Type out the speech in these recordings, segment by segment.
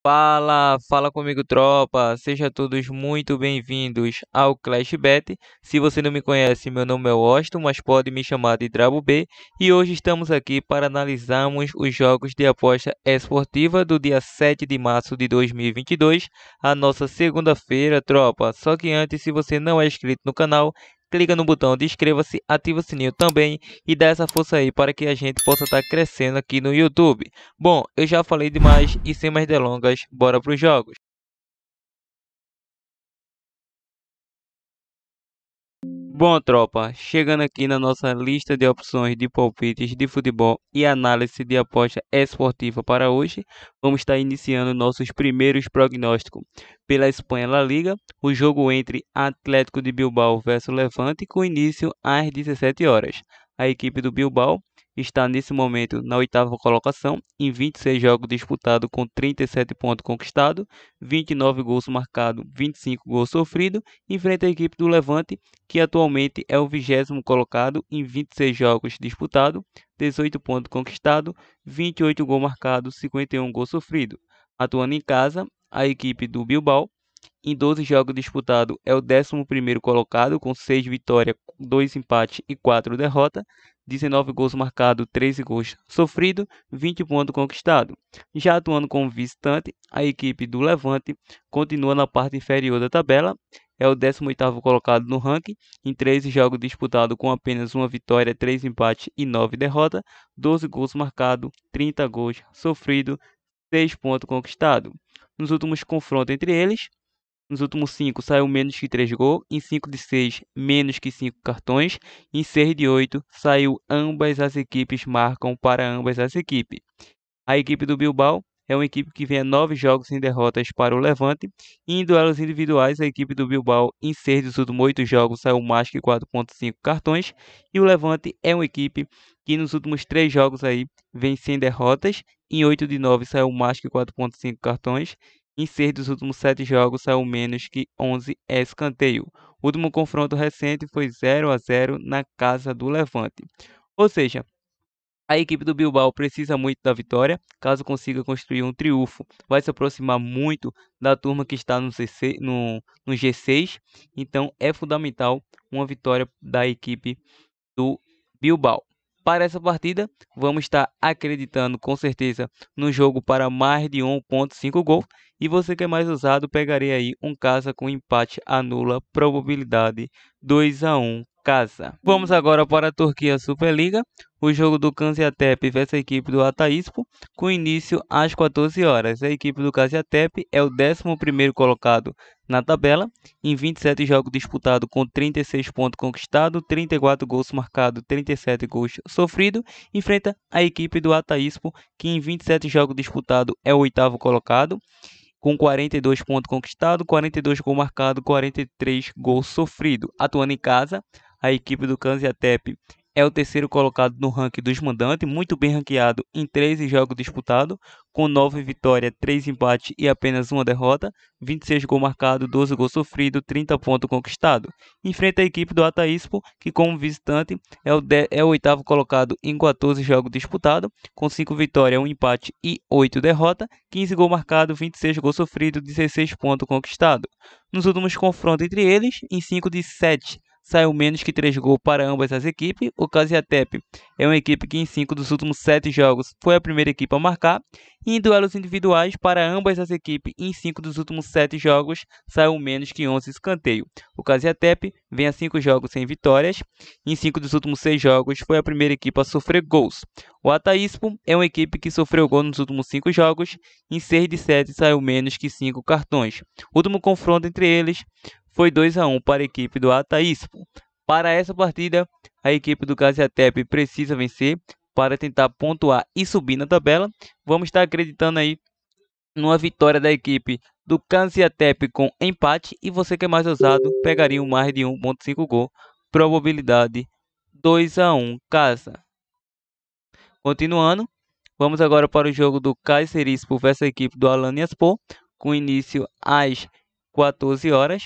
Fala comigo, tropa. Sejam todos muito bem-vindos ao Clash Bet. Se você não me conhece, meu nome é Washington, mas pode me chamar de Drabo B. E hoje estamos aqui para analisarmos os jogos de aposta esportiva do dia 7 de março de 2022, a nossa segunda-feira, tropa. Só que antes, se você não é inscrito no canal, clica no botão de inscreva-se, ativa o sininho também e dá essa força aí para que a gente possa estar crescendo aqui no YouTube. Bom, eu já falei demais e sem mais delongas, bora pros jogos. Bom, tropa, chegando aqui na nossa lista de opções de palpites de futebol e análise de aposta esportiva para hoje, vamos estar iniciando nossos primeiros prognósticos pela Espanha La Liga, o jogo entre Atlético de Bilbao versus Levante, com início às 17 horas. A equipe do Bilbao está nesse momento na oitava colocação, em 26 jogos disputados com 37 pontos conquistados, 29 gols marcados, 25 gols sofridos, enfrenta a equipe do Levante, que atualmente é o 20º colocado em 26 jogos disputados, 18 pontos conquistados, 28 gols marcados, 51 gols sofridos. Atuando em casa, a equipe do Bilbao, em 12 jogos disputados, é o 11º colocado, com 6 vitórias, 2 empates e 4 derrotas, 19 gols marcados, 13 gols sofridos, 20 pontos conquistados. Já atuando como visitante, a equipe do Levante continua na parte inferior da tabela, é o 18º colocado no ranking, em 13 jogos disputados com apenas uma vitória, 3 empates e 9 derrotas, 12 gols marcados, 30 gols sofridos, 6 pontos conquistados. Nos últimos confrontos entre eles, nos últimos 5 saiu menos que 3 gols, em 5 de 6 menos que 5 cartões, em 6 de 8 saiu ambas as equipes marcam para ambas as equipes. A equipe do Bilbao é uma equipe que vem a 9 jogos sem derrotas para o Levante, e em duelos individuais a equipe do Bilbao em 6 dos últimos 8 jogos saiu mais que 4.5 cartões, e o Levante é uma equipe que nos últimos 3 jogos aí vem sem derrotas, em 8 de 9 saiu mais que 4.5 cartões, em 6 dos últimos 7 jogos saiu menos que 11 escanteio. O último confronto recente foi 0-0 na casa do Levante. Ou seja, a equipe do Bilbao precisa muito da vitória, caso consiga construir um triunfo, vai se aproximar muito da turma que está no G6, então é fundamental uma vitória da equipe do Bilbao. Para essa partida, vamos estar acreditando com certeza no jogo para mais de 1.5 gol. E você que é mais ousado, pegaria aí um casa com empate anula, probabilidade 2-1 casa. Vamos agora para a Turquia Superliga, o jogo do Gaziantep versus a equipe do Ataíspo, com início às 14 horas. A equipe do Gaziantep é o 11º colocado na tabela, em 27 jogos disputados com 36 pontos conquistados, 34 gols marcados, 37 gols sofridos, enfrenta a equipe do Ataíspo, que em 27 jogos disputados é o 8º colocado, com 42 pontos conquistados, 42 gols marcados, 43 gols sofridos. Atuando em casa, a equipe do Gaziantep é o 3º colocado no ranking dos mandantes, muito bem ranqueado em 13 jogos disputados, com 9 vitórias, 3 empates e apenas uma derrota, 26 gols marcados, 12 gols sofridos, 30 pontos conquistados. Enfrenta a equipe do Ataíspo, que como visitante é o 8º colocado em 14 jogos disputados, com 5 vitórias, 1 empate e 8 derrotas, 15 gols marcados, 26 gols sofridos, 16 pontos conquistados. Nos últimos confrontos entre eles, em 5 de 7 saiu menos que 3 gols para ambas as equipes. O Gaziantep é uma equipe que em 5 dos últimos 7 jogos foi a primeira equipe a marcar. E em duelos individuais para ambas as equipes, em 5 dos últimos 7 jogos saiu menos que 11 escanteio. O Gaziantep vem a 5 jogos sem vitórias. Em 5 dos últimos 6 jogos foi a primeira equipe a sofrer gols. O Ataíspo é uma equipe que sofreu gol nos últimos 5 jogos. Em 6 de 7 saiu menos que 5 cartões. O último confronto entre eles foi 2-1 para a equipe do Ataíspo. Para essa partida, a equipe do Gaziantep precisa vencer para tentar pontuar e subir na tabela. Vamos estar acreditando aí numa vitória da equipe do Gaziantep com empate. E você que é mais ousado, pegaria um mais de 1.5 gol. Probabilidade 2-1 casa. Continuando, vamos agora para o jogo do Kayserispor versus a equipe do Alanyaspor, com início às 14 horas.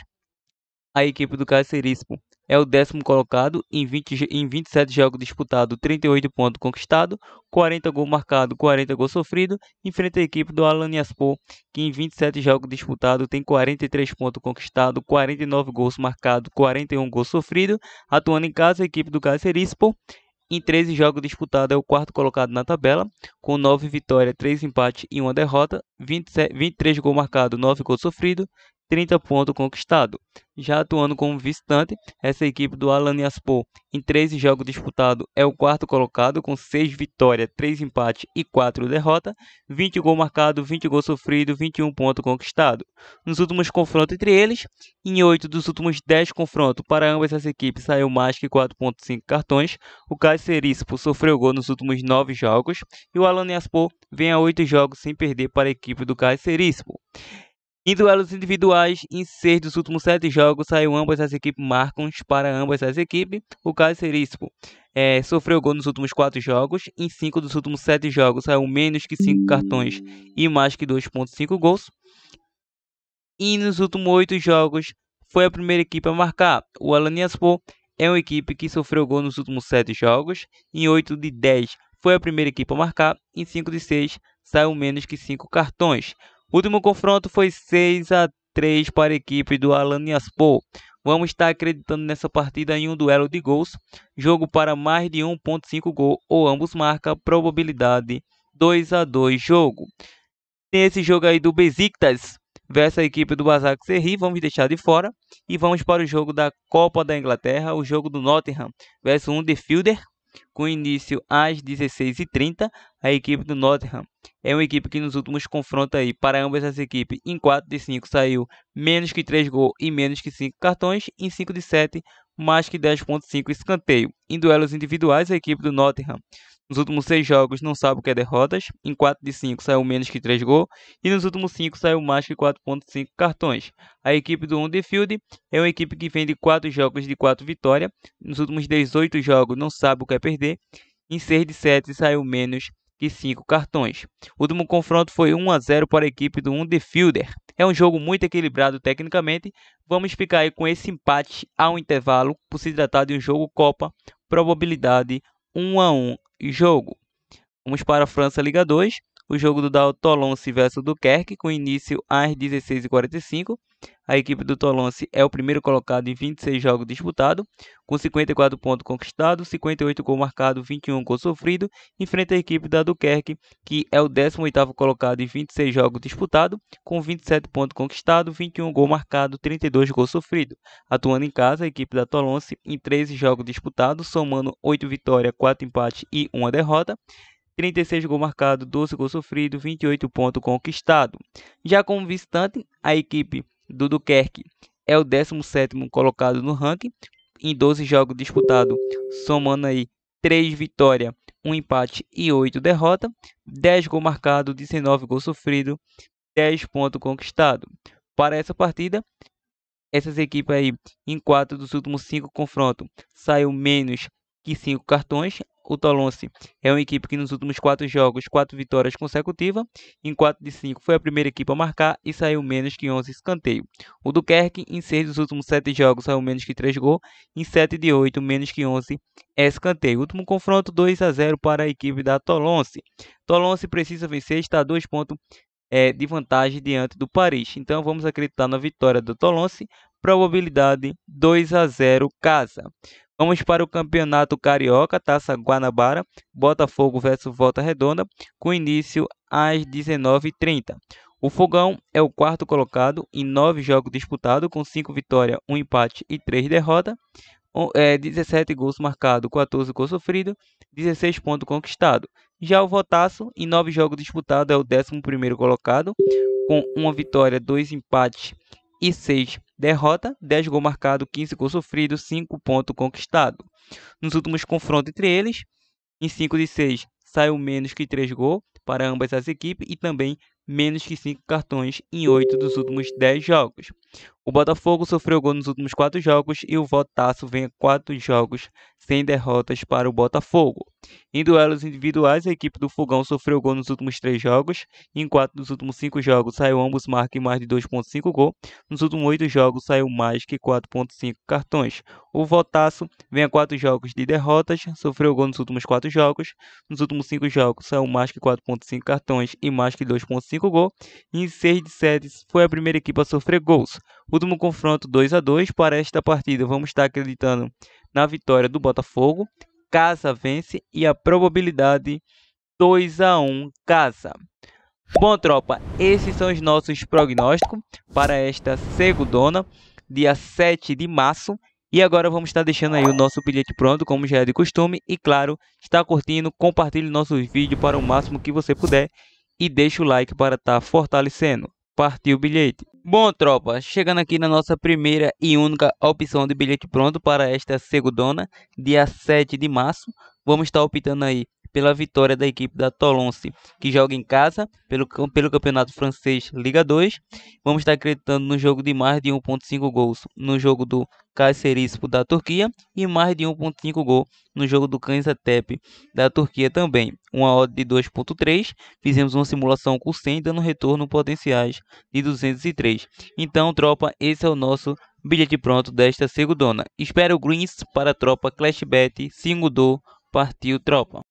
A equipe do Kayserispor é o 10º colocado em 27 jogos disputados, 38 pontos conquistados, 40 gols marcados, 40 gols sofridos. Enfrenta a equipe do Alanyaspor, que em 27 jogos disputados tem 43 pontos conquistados, 49 gols marcados, 41 gols sofridos. Atuando em casa, a equipe do Kayserispor, em 13 jogos disputados, é o 4º colocado na tabela, com 9 vitórias, 3 empates e 1 derrota, 23 gols marcados, 9 gols sofridos, 30 pontos conquistados. Já atuando como visitante, essa equipe do Alanyaspor, em 13 jogos disputados, é o 4º colocado, com 6 vitórias, 3 empates e 4 derrotas, 20 gols marcados, 20 gols sofridos, 21 pontos conquistados. Nos últimos confrontos entre eles, em 8 dos últimos 10 confrontos para ambas as equipes saiu mais que 4.5 cartões. O Kayserispor sofreu gol nos últimos 9 jogos e o Alanyaspor vem a 8 jogos sem perder para a equipe do Kayserispor. Em duelos individuais, em 6 dos últimos 7 jogos, saiu ambas as equipes marcam para ambas as equipes. O Kayserispor sofreu gol nos últimos 4 jogos. Em 5 dos últimos 7 jogos, saiu menos que 5 cartões e mais que 2.5 gols. E nos últimos 8 jogos, foi a primeira equipe a marcar. O Alanyaspor é uma equipe que sofreu gol nos últimos 7 jogos. Em 8 de 10, foi a primeira equipe a marcar. Em 5 de 6, saiu menos que 5 cartões. O último confronto foi 6-3 para a equipe do Alanyaspor. Vamos estar acreditando nessa partida em um duelo de gols. Jogo para mais de 1.5 gol ou ambos marcam. Probabilidade 2-2 jogo. Tem esse jogo aí do Besiktas versus a equipe do Başakşehir, vamos deixar de fora. E vamos para o jogo da Copa da Inglaterra, o jogo do Nottingham versus o Huddersfield, com início às 16h30. A equipe do Nottingham é uma equipe que nos últimos confrontos aí, para ambas as equipes, em 4 de 5 saiu menos que 3 gols e menos que 5 cartões. Em 5 de 7, mais que 10.5 escanteio. Em duelos individuais, a equipe do Nottingham, nos últimos 6 jogos, não sabe o que é derrotas. Em 4 de 5 saiu menos que 3 gols. E nos últimos 5 saiu mais que 4.5 cartões. A equipe do Huddersfield é uma equipe que vem de 4 jogos de 4 vitórias. Nos últimos 18 jogos, não sabe o que é perder. Em 6 de 7 saiu menos que 5 cartões. O último confronto foi 1-0 para a equipe do Huddersfield. É um jogo muito equilibrado tecnicamente. Vamos ficar aí com esse empate ao intervalo, por se tratar de um jogo Copa. Probabilidade 1-1 jogo. Vamos para a França Liga 2, o jogo do Toulon versus o Dunkerque, com início às 16h45. A equipe do Toulon é o primeiro colocado em 26 jogos disputados, com 54 pontos conquistados, 58 gols marcados, 21 gols sofridos. Enfrenta a equipe da Dunkerque, que é o 18º colocado em 26 jogos disputados, com 27 pontos conquistados, 21 gols marcados, 32 gols sofridos. Atuando em casa, a equipe da Toulon em 13 jogos disputados, somando 8 vitórias, 4 empates e 1 derrota. 36 gols marcados, 12 gols sofridos, 28 pontos conquistados. Já como visitante, a equipe do Dunkerque é o 17º colocado no ranking, em 12 jogos disputados, somando aí 3 vitórias, 1 empate e 8 derrotas. 10 gols marcados, 19 gols sofridos, 10 pontos conquistados. Para essa partida, essas equipes aí, em 4 dos últimos 5 confrontos, saiu menos que 5 cartões. O Toulon é uma equipe que nos últimos 4 jogos, 4 vitórias consecutivas. Em 4 de 5 foi a primeira equipe a marcar e saiu menos que 11 escanteios. O Dunkerque, em 6 dos últimos 7 jogos, saiu menos que 3 gols. Em 7 de 8, menos que 11 escanteio. Último confronto, 2-0 para a equipe da Toulon. Toulon precisa vencer, está a 2 pontos de vantagem diante do Paris. Então vamos acreditar na vitória do Toulon. Probabilidade 2-0 casa. Vamos para o Campeonato Carioca, Taça Guanabara, Botafogo versus Volta Redonda, com início às 19h30. O Fogão é o 4º colocado em 9 jogos disputados, com 5 vitórias, 1 empate e 3 derrotas. 17 gols marcados, 14 gols sofridos, 16 pontos conquistados. Já o Votaço, em 9 jogos disputados, é o 11º colocado, com 1 vitória, 2 empates e 6 derrotas. 10 gols marcados, 15 gols sofridos, 5 pontos conquistados. Nos últimos confrontos entre eles, em 5 de 6, saiu menos que 3 gols para ambas as equipes e também menos que 5 cartões em 8 dos últimos 10 jogos. O Botafogo sofreu gol nos últimos 4 jogos e o Votaço vem a 4 jogos sem derrotas para o Botafogo. Em duelos individuais, a equipe do Fogão sofreu gol nos últimos 3 jogos. Em 4 dos últimos 5 jogos, saiu ambos marcam mais de 2,5 gols. Nos últimos 8 jogos, saiu mais que 4,5 cartões. O Votaço vem a 4 jogos de derrotas, sofreu gol nos últimos 4 jogos. Nos últimos 5 jogos, saiu mais que 4,5 cartões e mais que 2,5 gols. Em 6 de 7, foi a primeira equipe a sofrer gols. Último confronto 2-2 para esta partida. Vamos estar acreditando na vitória do Botafogo. Casa vence e a probabilidade 2-1 Casa. Bom, tropa, esses são os nossos prognósticos para esta segundona, dia 7 de março. E agora vamos estar deixando aí o nosso bilhete pronto, como já é de costume. E claro, está curtindo, compartilhe nossos vídeos para o máximo que você puder. E deixa o like para estar fortalecendo. Partiu o bilhete. Bom, tropa, chegando aqui na nossa primeira e única opção de bilhete pronto para esta segundona, dia 7 de março. Vamos estar optando aí pela vitória da equipe da Toulon, que joga em casa pelo Campeonato Francês Liga 2. Vamos estar acreditando no jogo de mais de 1,5 gols no jogo do Kayserispor da Turquia e mais de 1,5 gol no jogo do Gaziantep da Turquia também. Uma odd de 2,3. Fizemos uma simulação com 100, dando retorno potenciais de 203. Então, tropa, esse é o nosso bilhete pronto desta segundona. Espero greens para a tropa Clashbet. Se mudou, partiu, tropa.